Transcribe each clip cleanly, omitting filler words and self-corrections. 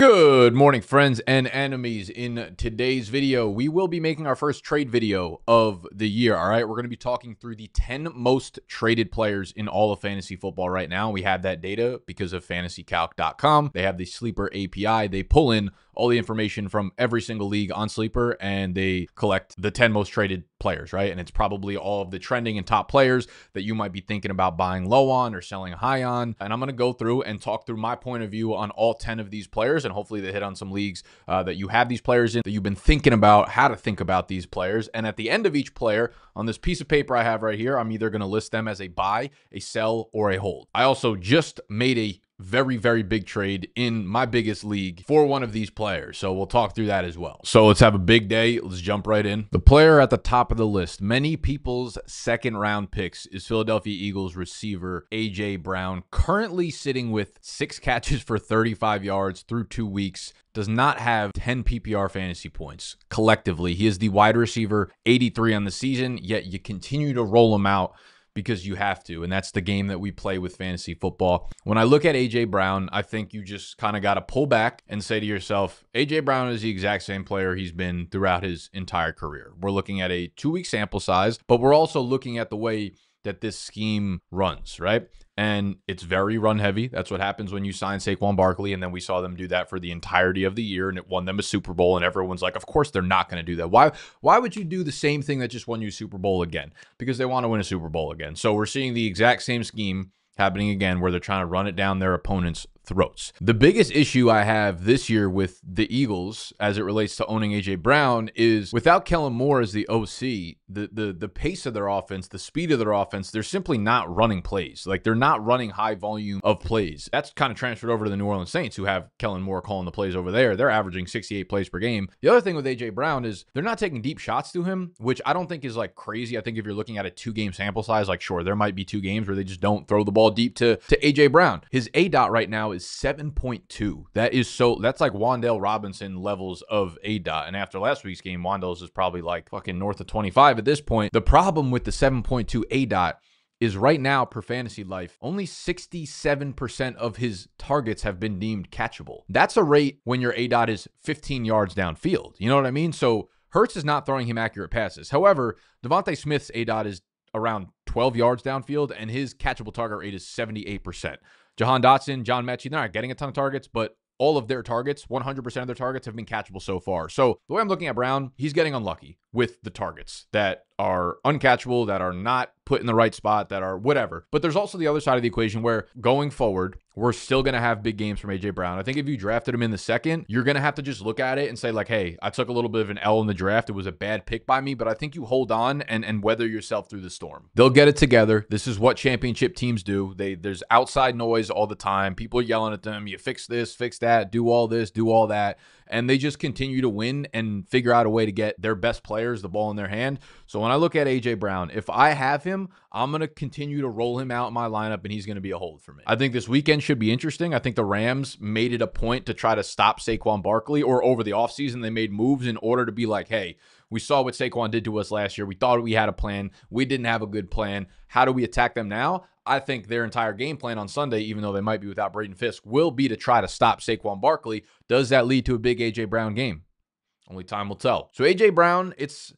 Good morning, friends and enemies. In today's video, we will be making our first trade video of the year. All right, we're going to be talking through the 10 most traded players in all of fantasy football right now. We have that data because of fantasycalc.com. They have the Sleeper API. They pull in all the information from every single league on Sleeper, and they collect the 10 most traded players, right? And it's probably all of the trending and top players that you might be thinking about buying low on or selling high on. And I'm going to go through and talk through my point of view on all 10 of these players, and hopefully they hit on some leagues that you have these players in, that you've been thinking about how to think about these players. And at the end of each player, on this piece of paper I have right here, I'm either going to list them as a buy, a sell, or a hold. I also just made a very big trade in my biggest league for one of these players, so we'll talk through that as well. So let's have a big day. Let's jump right in. The player at the top of the list, many people's second round picks, is Philadelphia Eagles receiver AJ Brown, currently sitting with 6 catches for 35 yards through 2 weeks. Does not have 10 PPR fantasy points collectively. He is the wide receiver 83 on the season, yet you continue to roll him out because you have to, and that's the game that we play with fantasy football. When I look at AJ Brown, I think you just kind of got to pull back and say to yourself, AJ Brown is the exact same player he's been throughout his entire career. We're looking at a 2-week sample size, but we're also looking at the way that this scheme runs, right? And it's very run heavy. That's what happens when you sign Saquon Barkley. And then we saw them do that for the entirety of the year, and it won them a Super Bowl. And everyone's like, of course they're not going to do that. Why would you do the same thing that just won you a Super Bowl again? Because they want to win a Super Bowl again. So we're seeing the exact same scheme happening again, where they're trying to run it down their opponent's throats. The biggest issue I have this year with the Eagles as it relates to owning AJ Brown is, without Kellen Moore as the OC, the pace of their offense, the speed of their offense, they're simply not running plays. Like, they're not running high volume of plays. That's kind of transferred over to the New Orleans Saints, who have Kellen Moore calling the plays over there. They're averaging 68 plays per game. The other thing with AJ Brown is they're not taking deep shots to him, which I don't think is like crazy. I think if you're looking at a 2-game sample size, like, sure, there might be 2 games where they just don't throw the ball deep to AJ Brown. His ADOT right now is 7.2. That's like Wan'Dale Robinson levels of ADOT. And after last week's game, Wan'Dale's is probably like fucking north of 25 at this point. The problem with the 7.2 ADOT is right now, per Fantasy Life, only 67% of his targets have been deemed catchable. That's a rate when your ADOT is 15 yards downfield. You know what I mean? So Hurts is not throwing him accurate passes. However, Devontae Smith's ADOT is around 12 yards downfield, and his catchable target rate is 78%. Jahan Dotson, John Mechie, they're not getting a ton of targets, but all of their targets, 100% of their targets, have been catchable so far. So the way I'm looking at Brown, he's getting unlucky with the targets that are uncatchable, that are not put in the right spot, that are whatever. But there's also the other side of the equation where, going forward, we're still going to have big games from AJ Brown. I think if you drafted him in the second, you're going to have to just look at it and say, like, hey, I took a little bit of an L in the draft. It was a bad pick by me, but I think you hold on and weather yourself through the storm. They'll get it together. This is what championship teams do. There's outside noise all the time. People are yelling at them, you fix this, fix that, do all this, do all that. And they just continue to win and figure out a way to get their best players the ball in their hand. So when I look at AJ Brown, if I have him, I'm going to continue to roll him out in my lineup, and he's going to be a hold for me. I think this weekend should be interesting. I think the Rams made it a point to try to stop Saquon Barkley, or over the offseason, they made moves in order to be like, hey, we saw what Saquon did to us last year. We thought we had a plan. We didn't have a good plan. How do we attack them now? I think their entire game plan on Sunday, even though they might be without Braden Fisk, will be to try to stop Saquon Barkley. Does that lead to a big AJ Brown game? Only time will tell. So AJ Brown, it's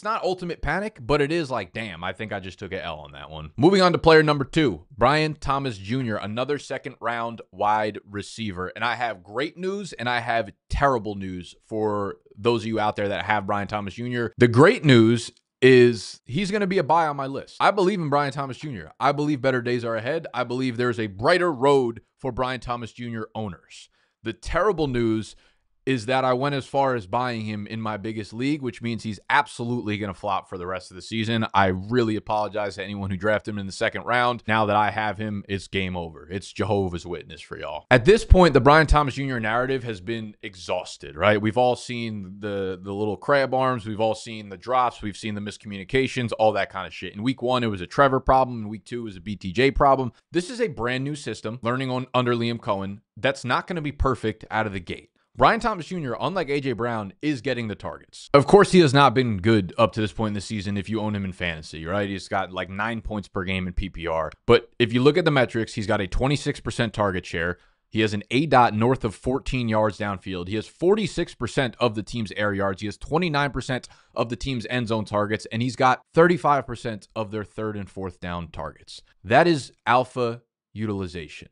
not ultimate panic, but it is like, damn, I think I just took an L on that one. Moving on to player number 2, Brian Thomas Jr., another second-round wide receiver. And I have great news and I have terrible news for those of you out there that have Brian Thomas Jr. The great news is he's going to be a buy on my list. I believe in Brian Thomas Jr. I believe better days are ahead. I believe there's a brighter road for Brian Thomas Jr. owners. The terrible news is that I went as far as buying him in my biggest league, which means he's absolutely going to flop for the rest of the season. I really apologize to anyone who drafted him in the second round. Now that I have him, it's game over. It's Jehovah's Witness for y'all. At this point, the Brian Thomas Jr. narrative has been exhausted, right? We've all seen the little crab arms. We've all seen the drops. We've seen the miscommunications, all that kind of shit. In week 1, it was a Trevor problem. In week 2, it was a BTJ problem. This is a brand new system, learning under Liam Cohen, that's not going to be perfect out of the gate. Brian Thomas Jr., unlike AJ Brown, is getting the targets. Of course, he has not been good up to this point in the season if you own him in fantasy, right? He's got like 9 points per game in PPR. But if you look at the metrics, he's got a 26% target share, He has an A dot north of 14 yards downfield. He has 46% of the team's air yards. He has 29% of the team's end zone targets, and he's got 35% of their third and fourth down targets. That is alpha utilization.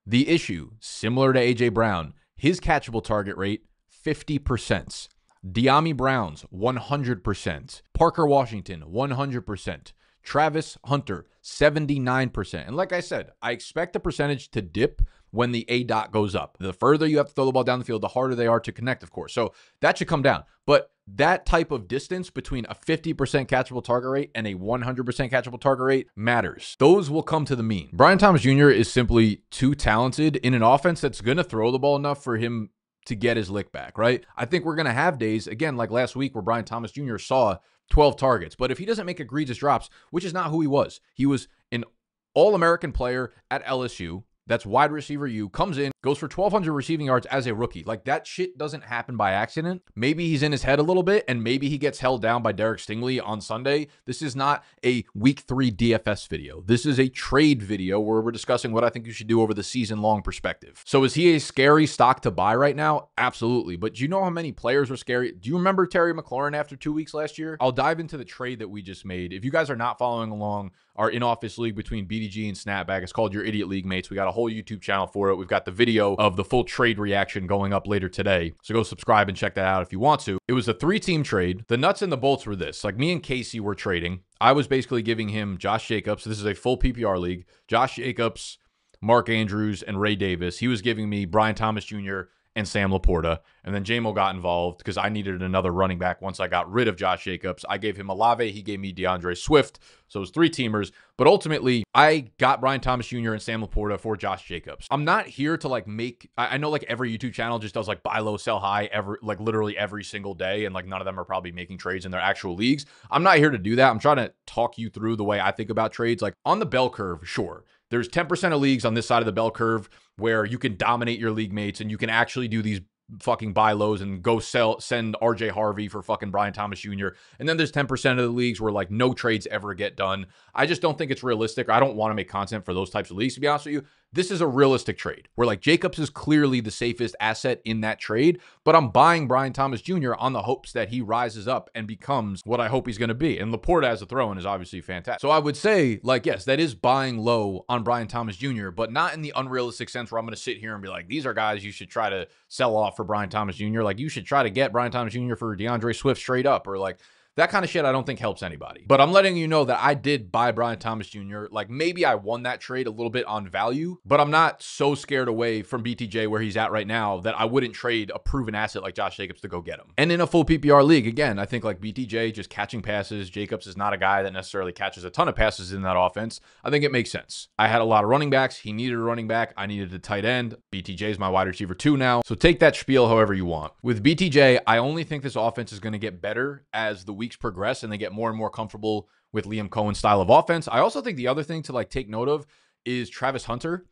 The issue, similar to A.J. Brown, his catchable target rate, 50%. De'Ami Brown's, 100%. Parker Washington, 100%. Travis Hunter, 79%. And like I said, I expect the percentage to dip when the A dot goes up. The further you have to throw the ball down the field, the harder they are to connect, of course. So that should come down. But that type of distance between a 50% catchable target rate and a 100% catchable target rate matters. Those will come to the mean. Brian Thomas Jr. is simply too talented in an offense that's going to throw the ball enough for him to get his lick back, right? I think we're going to have days, again, like last week where Brian Thomas Jr. saw 12 targets. But if he doesn't make egregious drops, which is not who he was an All-American player at LSU. That's wide receiver U, comes in, goes for 1,200 receiving yards as a rookie. Like, that shit doesn't happen by accident. Maybe he's in his head a little bit, and maybe he gets held down by Derek Stingley on Sunday. This is not a week 3 DFS video. This is a trade video where we're discussing what I think you should do over the season-long perspective. So is he a scary stock to buy right now? Absolutely. But do you know how many players were scary? Do you remember Terry McLaurin after 2 weeks last year? I'll dive into the trade that we just made. If you guys are not following along, our in-office league between BDGE and Snapback, it's called Your Idiot League Mates. We got a whole YouTube channel for it. We've got the video of the full trade reaction going up later today. So go subscribe and check that out if you want to. It was a 3-team trade. The nuts and the bolts were this. Like, me and Casey were trading. I was basically giving him Josh Jacobs. This is a full PPR league. Josh Jacobs, Mark Andrews, and Ray Davis. He was giving me Brian Thomas Jr. and Sam Laporta. And then JMO got involved because I needed another running back once I got rid of Josh Jacobs. I gave him Olave. He gave me DeAndre Swift. So it was 3-teamers. But ultimately, I got Brian Thomas Jr. and Sam Laporta for Josh Jacobs. I'm not here to, like, make... I know, like, every YouTube channel just does, like, buy low, sell high, literally every single day. And, like, none of them are probably making trades in their actual leagues. I'm not here to do that. I'm trying to talk you through the way I think about trades. Like, on the bell curve, sure. There's 10% of leagues on this side of the bell curve where you can dominate your league mates and you can actually do these fucking buy lows and go send RJ Harvey for fucking Brian Thomas Jr. And then there's 10% of the leagues where, like, no trades ever get done. I just don't think it's realistic. I don't want to make content for those types of leagues, to be honest with you. This is a realistic trade where, like, Jacobs is clearly the safest asset in that trade, but I'm buying Brian Thomas Jr. on the hopes that he rises up and becomes what I hope he's going to be. And Laporta as a throw-in is obviously fantastic. So I would say, like, yes, that is buying low on Brian Thomas Jr., but not in the unrealistic sense where I'm going to sit here and be like, these are guys you should try to sell off for Brian Thomas Jr. Like, you should try to get Brian Thomas Jr. for DeAndre Swift straight up, or, like, that kind of shit I don't think helps anybody. But I'm letting you know that I did buy Brian Thomas Jr. Like, maybe I won that trade a little bit on value, but I'm not so scared away from BTJ where he's at right now that I wouldn't trade a proven asset like Josh Jacobs to go get him. And in a full PPR league, again, I think, like, BTJ just catching passes. Jacobs is not a guy that necessarily catches a ton of passes in that offense. I think it makes sense. I had a lot of running backs. He needed a running back. I needed a tight end. BTJ is my wide receiver 2 now. So take that spiel however you want. With BTJ, I only think this offense is going to get better as the weeks progress and they get more and more comfortable with Liam Cohen's style of offense. I also think the other thing to, like, take note of is Travis Hunter.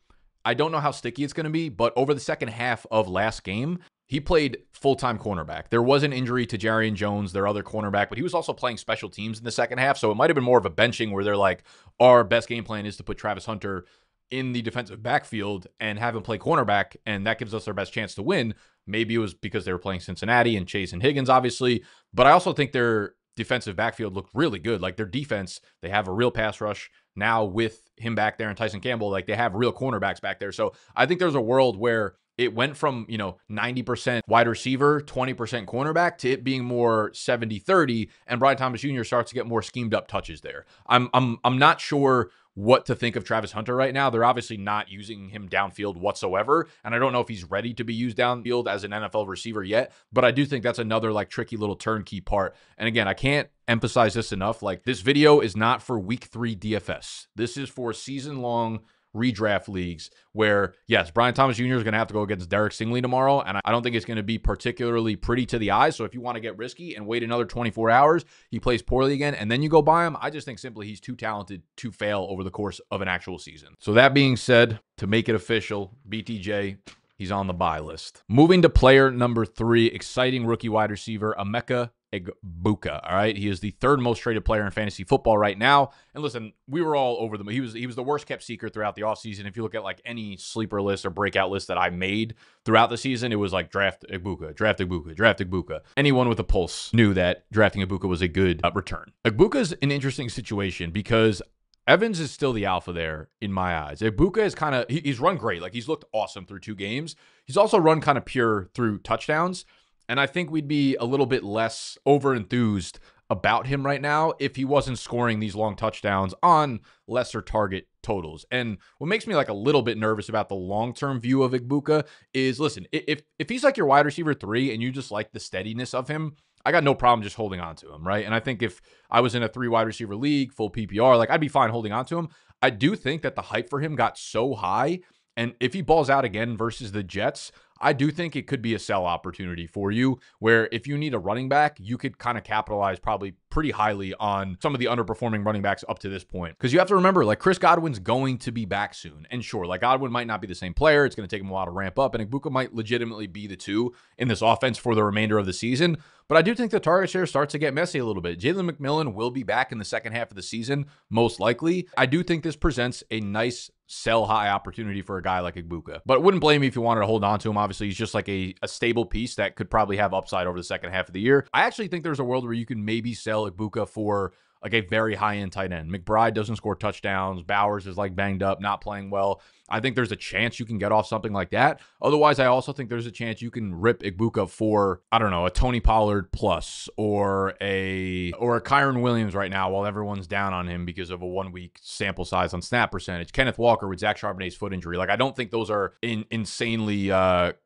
I don't know how sticky it's going to be, but over the second half of last game, he played full-time cornerback. There was an injury to Jarian Jones, their other cornerback, but he was also playing special teams in the second half, so it might have been more of a benching where they're like, our best game plan is to put Travis Hunter in the defensive backfield and have him play cornerback, and that gives us our best chance to win. Maybe it was because they were playing Cincinnati and Chase and Higgins, obviously, but I also think their defensive backfield looked really good. Like, their defense, they have a real pass rush now with him back there and Tyson Campbell. Like, they have real cornerbacks back there. So I think there's a world where it went from, 90% wide receiver, 20% cornerback to it being more 70-30, and Brian Thomas Jr. starts to get more schemed up touches there. I'm not sure what to think of Travis Hunter right now. They're obviously not using him downfield whatsoever, and I don't know if he's ready to be used downfield as an NFL receiver yet, but I do think that's another, like, tricky little turnkey part. And again, I can't emphasize this enough. Like, this video is not for week 3 DFS. This is for season-long redraft leagues where, yes, Brian Thomas Jr. is going to have to go against Derek Stingley tomorrow, and I don't think it's going to be particularly pretty to the eye. So if you want to get risky and wait another 24 hours, he plays poorly again, and then you go buy him, I just think simply he's too talented to fail over the course of an actual season. So that being said, to make it official, BTJ, he's on the buy list. Moving to player number 3, exciting rookie wide receiver, Emeka Egbuka. All right. He is the third most traded player in fantasy football right now. And listen, we were all over them. He was the worst kept secret throughout the offseason. If you look at like any sleeper list or breakout list that I made throughout the season, it was like draft Egbuka, draft Egbuka, draft Egbuka. Anyone with a pulse knew that drafting Egbuka was a good return. Egbuka's an interesting situation because Evans is still the alpha there in my eyes. Egbuka is kind of, he's run great. Like he's looked awesome through 2 games. He's also run kind of pure through touchdowns. And I think we'd be a little bit less over-enthused about him right now if he wasn't scoring these long touchdowns on lesser target totals. And what makes me like a little bit nervous about the long-term view of Egbuka is, listen, if he's like your wide receiver 3 and you just like the steadiness of him, I got no problem just holding on to him, right? And I think if I was in a 3 wide receiver league, full PPR, like I'd be fine holding on to him. I do think that the hype for him got so high, and if he balls out again versus the Jets, I do think it could be a sell opportunity for you where if you need a running back, you could kind of capitalize probably pretty highly on some of the underperforming running backs up to this point. Because you have to remember, like Chris Godwin's going to be back soon. And sure, like Godwin might not be the same player. It's going to take him a while to ramp up. And Egbuka might legitimately be the 2 in this offense for the remainder of the season. But I do think the target share starts to get messy a little bit. Jalen McMillan will be back in the second half of the season, most likely. I do think this presents a nice sell high opportunity for a guy like Egbuka. But it wouldn't blame me if you wanted to hold on to him. Obviously, he's just like a stable piece that could probably have upside over the second half of the year. I actually think there's a world where you can maybe sell Egbuka for like a very high-end tight end. McBride doesn't score touchdowns. Bowers is like banged up, not playing well. I think there's a chance you can get off something like that. Otherwise, I also think there's a chance you can rip Egbuka for, I don't know, a Tony Pollard plus or a Kyron Williams right now while everyone's down on him because of a 1-week sample size on snap percentage. Kenneth Walker with Zach Charbonnet's foot injury. Like, I don't think those are insanely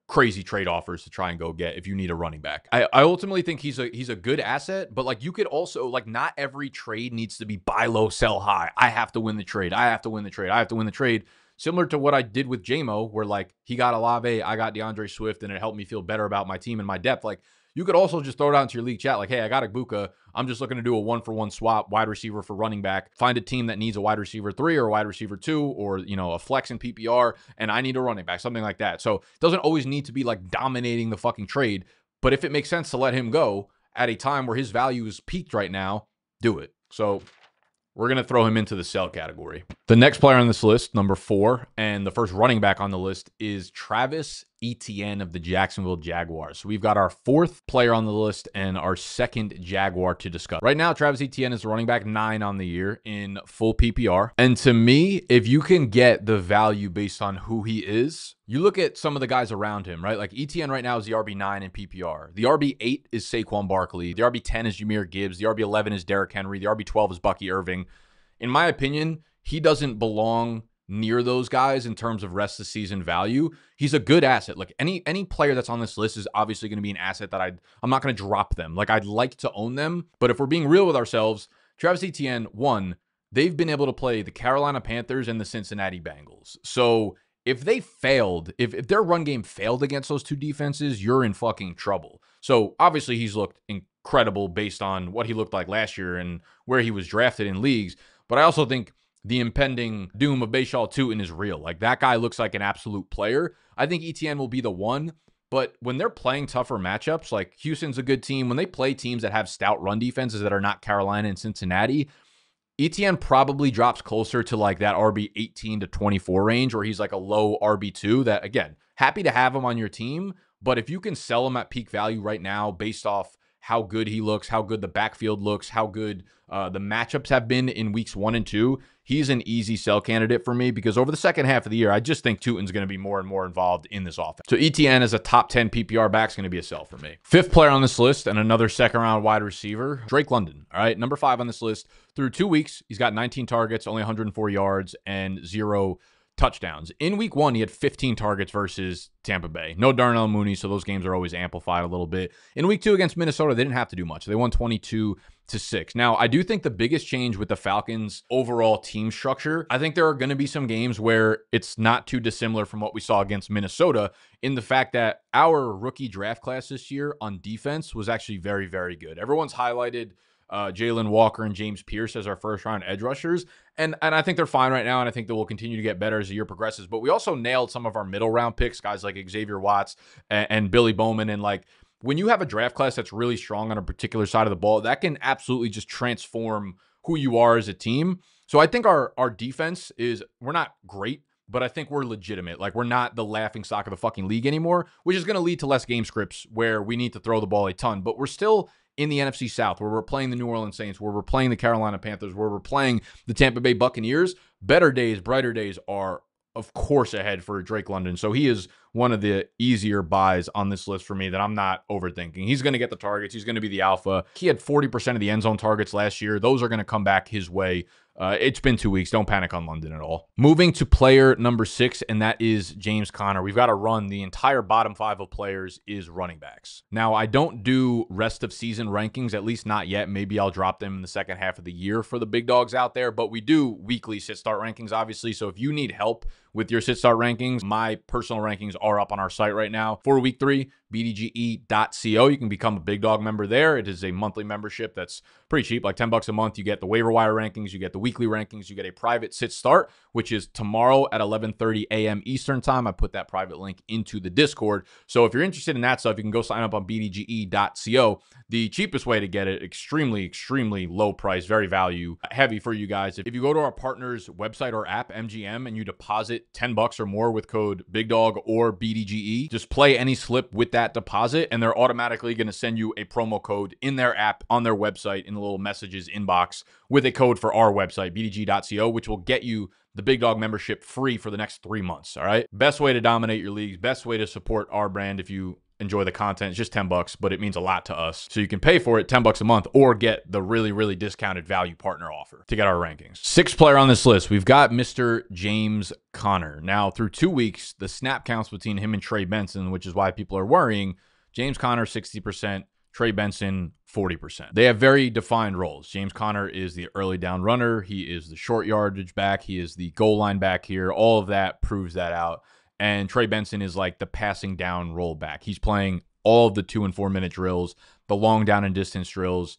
crazy trade offers to try and go get if you need a running back. I ultimately think he's a good asset, but like you could also, like, not every trade needs to be buy low, sell high. I have to win the trade. I have to win the trade. I have to win the trade. Similar to what I did with JMO, where like he got Olave, I got DeAndre Swift, and it helped me feel better about my team and my depth. Like you could also just throw it out into your league chat, like, hey, I got Egbuka. I'm just looking to do a 1-for-1 swap, wide receiver for running back. Find a team that needs a wide receiver 3 or a wide receiver 2, or a flex in PPR, and I need a running back, something like that. So it doesn't always need to be like dominating the fucking trade, but if it makes sense to let him go at a time where his value is peaked right now, do it. So we're going to throw him into the sell category. The next player on this list, number 4, and the first running back on the list is Travis Etienne of the Jacksonville Jaguars. So we've got our 4th player on the list and our 2nd Jaguar to discuss. Right now, Travis Etienne is running back 9 on the year in full PPR. And to me, if you can get the value based on who he is, you look at some of the guys around him, right? Like Etienne right now is the RB9 in PPR. The RB8 is Saquon Barkley. The RB10 is Jahmyr Gibbs. The RB11 is Derrick Henry. The RB12 is Bucky Irving. In my opinion, he doesn't belong near those guys in terms of rest of season value. He's a good asset. Like any player that's on this list is obviously going to be an asset that I'm not going to drop them. Like I'd like to own them, but if we're being real with ourselves, Travis Etienne, 1, they've been able to play the Carolina Panthers and the Cincinnati Bengals. So if they failed, if their run game failed against those 2 defenses, you're in fucking trouble. So obviously he's looked incredible based on what he looked like last year and where he was drafted in leagues. But I also think the impending doom of Bashal Tutin is real. Like that guy looks like an absolute player. I think Etienne will be the one, but when they're playing tougher matchups, like Houston's a good team, when they play teams that have stout run defenses that are not Carolina and Cincinnati, Etienne probably drops closer to like that RB 18 to 24 range, where he's like a low RB2 that, again, happy to have him on your team. But if you can sell him at peak value right now based off how good he looks, how good the backfield looks, how good the matchups have been in weeks 1 and 2, he's an easy sell candidate for me because over the second half of the year, I just think Tutin's going to be more and more involved in this offense. So Etienne as a top 10 PPR back is going to be a sell for me. 5th player on this list and another second-round wide receiver, Drake London. All right, number 5 on this list. Through 2 weeks, he's got 19 targets, only 104 yards, and 0 touchdowns. In week 1, he had 15 targets versus Tampa Bay. No Darnell Mooney, so those games are always amplified a little bit. In week 2 against Minnesota, they didn't have to do much. They won 22-6. Now, I do think the biggest change with the Falcons' overall team structure, I think there are going to be some games where it's not too dissimilar from what we saw against Minnesota in the fact that our rookie draft class this year on defense was actually very, very good. Everyone's highlighted Jalen Walker and James Pierce as our first-round edge rushers. And I think they're fine right now, and I think they will continue to get better as the year progresses. But we also nailed some of our middle-round picks, guys like Xavier Watts and Billy Bowman. And, like, when you have a draft class that's really strong on a particular side of the ball, that can absolutely just transform who you are as a team. So I think our defense is, we're not great, but I think we're legitimate. Like, we're not the laughing stock of the fucking league anymore, which is going to lead to less game scripts where we need to throw the ball a ton. But we're still in the NFC South, where we're playing the New Orleans Saints, where we're playing the Carolina Panthers, where we're playing the Tampa Bay Buccaneers. Better days, brighter days are, of course, ahead for Drake London. So he is one of the easier buys on this list for me that I'm not overthinking. He's going to get the targets. He's going to be the alpha. He had 40% of the end zone targets last year. Those are going to come back his way. It's been 2 weeks. Don't panic on London at all. Moving to player number 6, and that is James Conner. We've got to run the entire bottom 5 of players is running backs. Now, I don't do rest of season rankings, at least not yet. Maybe I'll drop them in the second half of the year for the big dogs out there, but we do weekly sit-start rankings, obviously. So if you need help with your sit-start rankings, my personal rankings are up on our site right now for week 3, bdge.co. You can become a big dog member there. It is a monthly membership that's pretty cheap, like $10 a month. You get the waiver wire rankings, you get the weekly rankings, you get a private sit start, which is tomorrow at 11:30 a.m. Eastern time. I put that private link into the Discord. So if you're interested in that stuff, you can go sign up on bdge.co. The cheapest way to get it, extremely low price, very value heavy for you guys. If you go to our partner's website or app, MGM, and you deposit $10 or more with code BIGDOG or BDGE, just play any slip with that deposit, and they're automatically going to send you a promo code in their app, on their website, in the little messages inbox with a code for our website, bdg.co, which will get you the Big Dog membership free for the next 3 months. All right. Best way to dominate your leagues, best way to support our brand. If you enjoy the content, it's just $10, but it means a lot to us. So you can pay for it $10 a month or get the really discounted value partner offer to get our rankings. 6th player on this list, we've got Mr. James Conner. Now, through 2 weeks, the snap counts between him and Trey Benson, which is why people are worrying. James Conner, 60%. Trey Benson, 40%. They have very defined roles. James Conner is the early down runner. He is the short yardage back. He is the goal line back here. All of that proves that out. And Trey Benson is like the passing down roll back. He's playing all of the 2 and 4 minute drills, the long down and distance drills.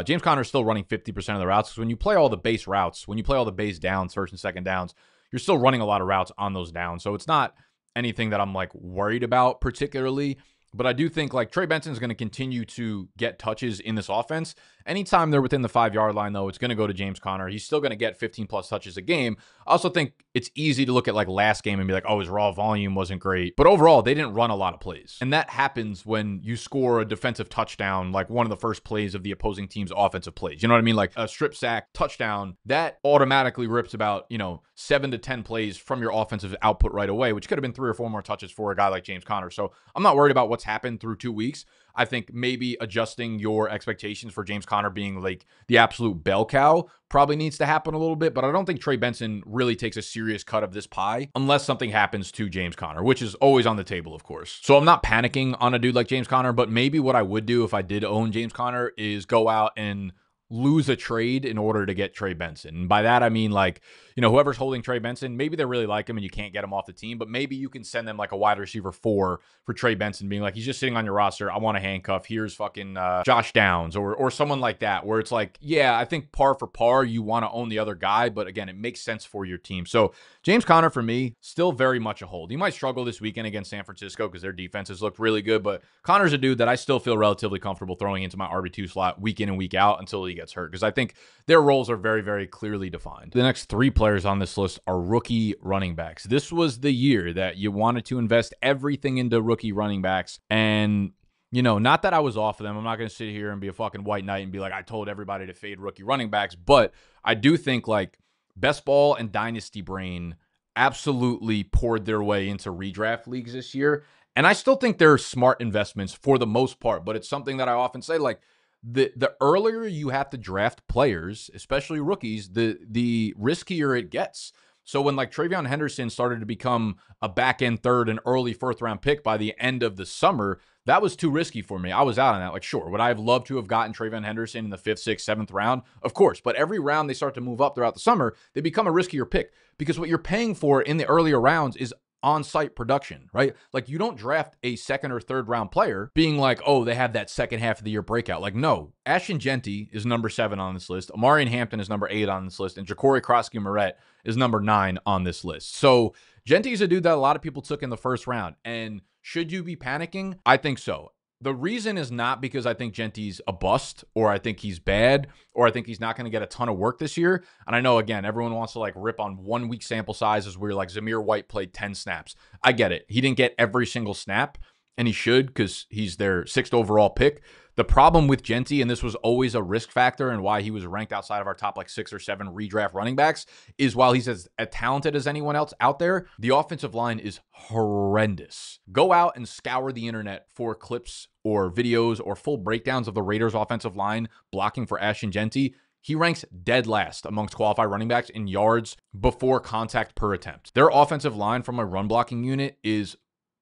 James Conner is still running 50% of the routes, because when you play all the base routes, when you play all the base downs, first and second downs, you're still running a lot of routes on those downs. So it's not anything that I'm like worried about particularly. But I do think like Trey Benson is going to continue to get touches in this offense. Anytime they're within the 5-yard line, though, it's going to go to James Conner. He's still going to get 15+ touches a game. I also think it's easy to look at like last game and be like, oh, his raw volume wasn't great. But overall, they didn't run a lot of plays. And that happens when you score a defensive touchdown, like one of the first plays of the opposing team's offensive plays. You know what I mean? Like a strip sack touchdown, that automatically rips about, 7 to 10 plays from your offensive output right away, which could have been 3 or 4 more touches for a guy like James Conner. So I'm not worried about what's happened through 2 weeks. I think maybe adjusting your expectations for James Conner being like the absolute bell cow probably needs to happen a little bit, but I don't think Trey Benson really takes a serious cut of this pie unless something happens to James Conner, which is always on the table, of course. So I'm not panicking on a dude like James Conner, but maybe what I would do if I did own James Conner is go out and lose a trade in order to get Trey Benson. And by that, I mean like, whoever's holding Trey Benson, maybe they really like him and you can't get him off the team, but maybe you can send them like a wide receiver 4 for Trey Benson, being like, he's just sitting on your roster. I want a handcuff. Here's fucking Josh Downs or someone like that, where it's like, yeah, I think par for par, you want to own the other guy, but again, it makes sense for your team. So James Conner, for me, still very much a hold. He might struggle this weekend against San Francisco because their defenses looked really good, but Conner's a dude that I still feel relatively comfortable throwing into my RB2 slot week in and week out until he gets hurt, because I think their roles are very clearly defined. The next 3 players on this list are rookie running backs. This was the year that you wanted to invest everything into rookie running backs. And, not that I was off of them. I'm not going to sit here and be a fucking white knight and be like, I told everybody to fade rookie running backs. But I do think like Best Ball and Dynasty Brain absolutely poured their way into redraft leagues this year. And I still think they're smart investments for the most part. But it's something that I often say, like, the earlier you have to draft players, especially rookies, the riskier it gets. So when like Travion Henderson started to become a back-end 3rd and early 4th round pick by the end of the summer, that was too risky for me. I was out on that. Like, sure, would I have loved to have gotten Travion Henderson in the 5th, 6th, 7th round? Of course. But every round they start to move up throughout the summer, they become a riskier pick, because what you're paying for in the earlier rounds is on-site production, right? Like, you don't draft a 2nd or 3rd round player being like, oh, they have that second half of the year breakout. Like, no. Ashton Jeanty is number 7 on this list. Omarion Hampton is number 8 on this list. And Jacory Croskey-Merritt is number 9 on this list. So Jeanty is a dude that a lot of people took in the 1st round. And should you be panicking? I think so. The reason is not because I think Jeanty's a bust, or I think he's bad, or I think he's not going to get a ton of work this year. And I know, again, everyone wants to like rip on 1 week sample sizes where like Zamir White played 10 snaps. I get it. He didn't get every single snap, and he should because he's their 6th overall pick. The problem with Jeanty, and this was always a risk factor and why he was ranked outside of our top like 6 or 7 redraft running backs, is while he's as talented as anyone else out there, the offensive line is horrendous. Go out and scour the internet for clips or videos or full breakdowns of the Raiders offensive line blocking for Ashton Jeanty. He ranks dead last amongst qualified running backs in yards before contact per attempt. Their offensive line from a run blocking unit is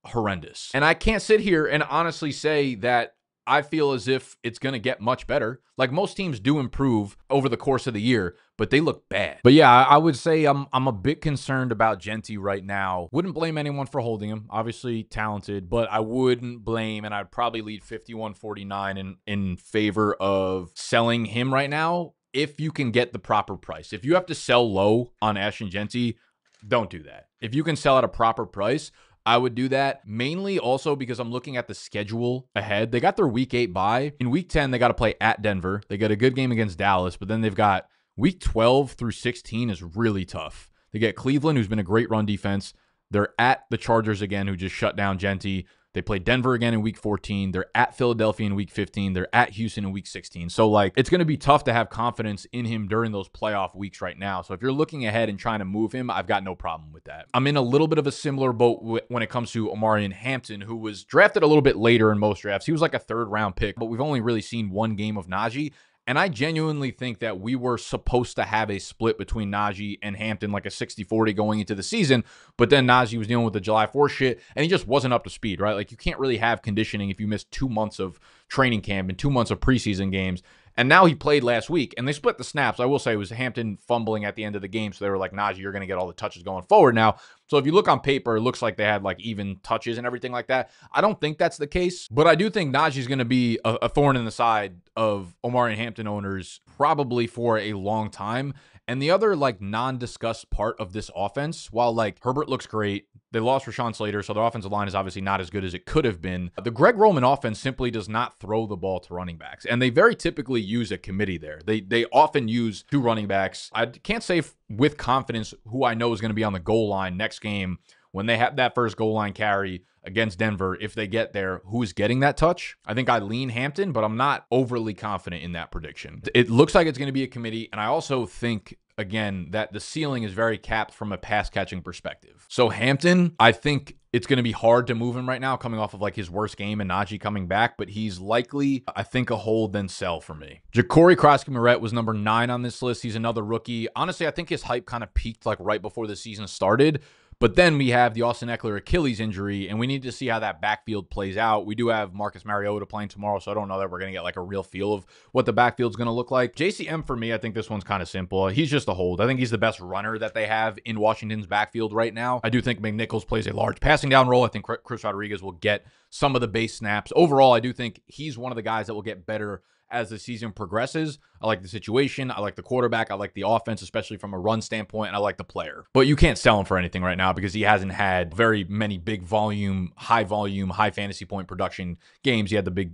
horrendous. And I can't sit here and honestly say that I feel as if it's going to get much better. Like, most teams do improve over the course of the year, but they look bad. But yeah, I would say I'm a bit concerned about Jeanty right now. Wouldn't blame anyone for holding him. Obviously talented, but I wouldn't blame, and I'd probably lead 51-49 in favor of selling him right now if you can get the proper price. If you have to sell low on Ashton Jeanty, don't do that. If you can sell at a proper price, I would do that, mainly also because I'm looking at the schedule ahead. They got their week 8 bye. In week 10, they got to play at Denver. They got a good game against Dallas, but then they've got week 12 through 16 is really tough. They get Cleveland, who's been a great run defense. They're at the Chargers again, who just shut down Jeanty. They play Denver again in week 14. They're at Philadelphia in week 15. They're at Houston in week 16. So, like, it's going to be tough to have confidence in him during those playoff weeks right now. So, if you're looking ahead and trying to move him, I've got no problem with that. I'm in a little bit of a similar boat when it comes to Omarion Hampton, who was drafted a little bit later in most drafts. He was like a 3rd round pick, but we've only really seen 1 game of Najee. And I genuinely think that we were supposed to have a split between Najee and Hampton, like a 60-40 going into the season. But then Najee was dealing with the July 4th shit, and he just wasn't up to speed, right? Like, you can't really have conditioning if you miss 2 months of training camp and 2 months of preseason games. And now he played last week, and they split the snaps. I will say it was Hampton fumbling at the end of the game, so they were like, Najee, you're going to get all the touches going forward now. So if you look on paper, it looks like they had like even touches and everything like that. I don't think that's the case, but I do think Najee's going to be a thorn in the side of Omarion Hampton owners probably for a long time. And the other like non-discussed part of this offense, while like Herbert looks great, they lost Rashawn Slater, so their offensive line is obviously not as good as it could have been. The Greg Roman offense simply does not throw the ball to running backs, and they very typically use a committee there. They often use 2 running backs. I can't say with confidence who I know is going to be on the goal line next game when they have that first goal line carry against Denver. If they get there, who's getting that touch? I think I lean Hampton, but I'm not overly confident in that prediction. It looks like it's going to be a committee, and I also think, again, that the ceiling is very capped from a pass catching perspective. So Hampton, I think it's going to be hard to move him right now coming off of like his worst game and Najee coming back, but he's likely, I think, a hold then sell for me. Jacory Croskey-Merritt was number 9 on this list. He's another rookie. Honestly, I think his hype kind of peaked like right before the season started. But then we have the Austin Eckler Achilles injury, and we need to see how that backfield plays out. We do have Marcus Mariota playing tomorrow, so I don't know that we're going to get like a real feel of what the backfield's going to look like. JCM, for me, I think this one's kind of simple. He's just a hold. I think he's the best runner that they have in Washington's backfield right now. I do think McNichols plays a large passing down role. I think Chris Rodriguez will get some of the base snaps. Overall, I do think he's one of the guys that will get better as the season progresses. I like the situation. I like the quarterback. I like the offense, especially from a run standpoint, and I like the player. But you can't sell him for anything right now because he hasn't had very many big volume, high fantasy point production games. He had the big,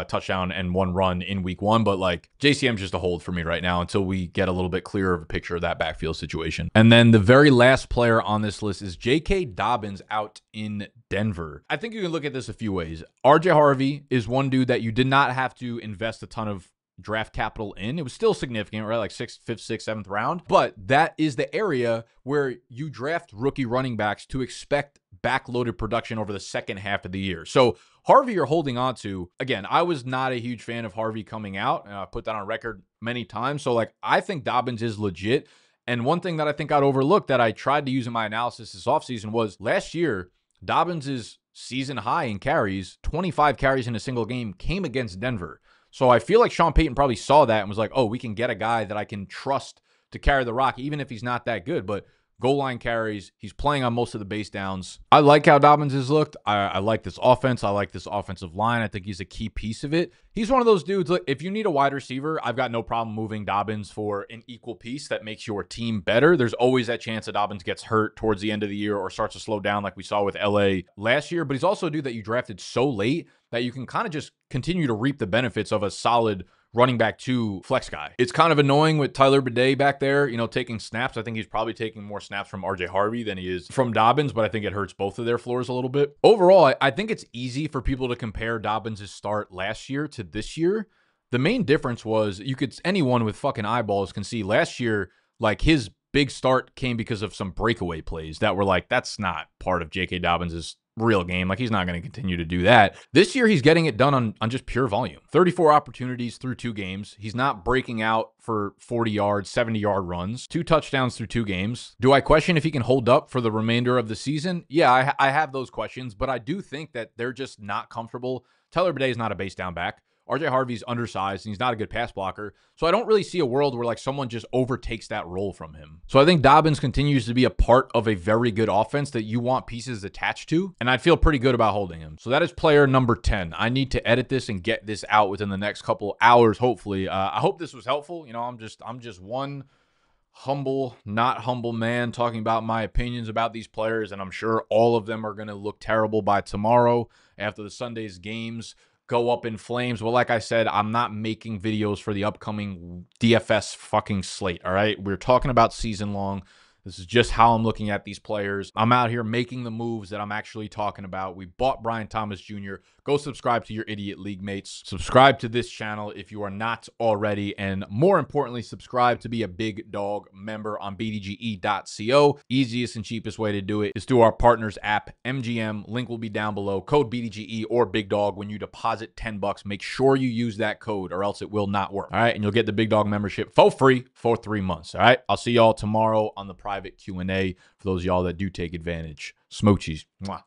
touchdown and 1 run in week 1, but like JCM's just a hold for me right now until we get a little bit clearer of a picture of that backfield situation. And then the very last player on this list is J.K. Dobbins out in Denver. I think you can look at this a few ways. RJ Harvey is one dude that you did not have to invest a ton of draft capital in. It was still significant, right? Like 5th, 6th, 7th round. But that is the area where you draft rookie running backs to expect backloaded production over the second half of the year. So Harvey you're holding on to. Again, I was not a huge fan of Harvey coming out. I put that on record many times. So like, I think Dobbins is legit. And one thing that I think I'd overlooked that I tried to use in my analysis this offseason was last year, Dobbins' season high in carries, 25 carries in a single game, came against Denver. So I feel like Sean Payton probably saw that and was like, oh, we can get a guy that I can trust to carry the rock, even if he's not that good. But goal line carries, he's playing on most of the base downs. I like how Dobbins has looked. I like this offense. I like this offensive line. I think he's a key piece of it. He's one of those dudes, look, if you need a wide receiver, I've got no problem moving Dobbins for an equal piece that makes your team better. There's always that chance that Dobbins gets hurt towards the end of the year or starts to slow down like we saw with LA last year. But he's also a dude that you drafted so late that you can kind of just continue to reap the benefits of a solid running back 2 flex guy. It's kind of annoying with Tyler Bidet back there, you know, taking snaps. I think he's probably taking more snaps from RJ Harvey than he is from Dobbins, but I think it hurts both of their floors a little bit. Overall, I think it's easy for people to compare Dobbins' start last year to this year. The main difference was anyone with fucking eyeballs can see last year, like his big start came because of some breakaway plays that were like, that's not part of J.K. Dobbins' real game. Like, he's not going to continue to do that. This year, he's getting it done on just pure volume. 34 opportunities through 2 games. He's not breaking out for 40 yards, 70-yard runs. 2 touchdowns through 2 games. Do I question if he can hold up for the remainder of the season? Yeah, I have those questions, but I do think that they're just not comfortable. Tyler Bidet is not a base down back. RJ Harvey's undersized and he's not a good pass blocker. So I don't really see a world where like someone just overtakes that role from him. So I think Dobbins continues to be a part of a very good offense that you want pieces attached to. And I'd feel pretty good about holding him. So that is player number 10. I need to edit this and get this out within the next couple hours, hopefully. I hope this was helpful. You know, I'm just one humble, not humble man talking about my opinions about these players. And I'm sure all of them are going to look terrible by tomorrow after the Sunday's games go up in flames. Well, like I said, I'm not making videos for the upcoming DFS fucking slate, all right? We're talking about season long. This is just how I'm looking at these players. I'm out here making the moves that I'm actually talking about. We bought Brian Thomas Jr. Go subscribe to your idiot league mates. Subscribe to this channel if you are not already. And more importantly, subscribe to be a Big Dog member on BDGE.co. Easiest and cheapest way to do it is through our partners app, MGM. Link will be down below. Code BDGE or Big Dog. When you deposit $10, make sure you use that code or else it will not work. All right. And you'll get the Big Dog membership for free for 3 months. All right. I'll see y'all tomorrow on the private Q&A for those of y'all that do take advantage. Smoochies. Mwah.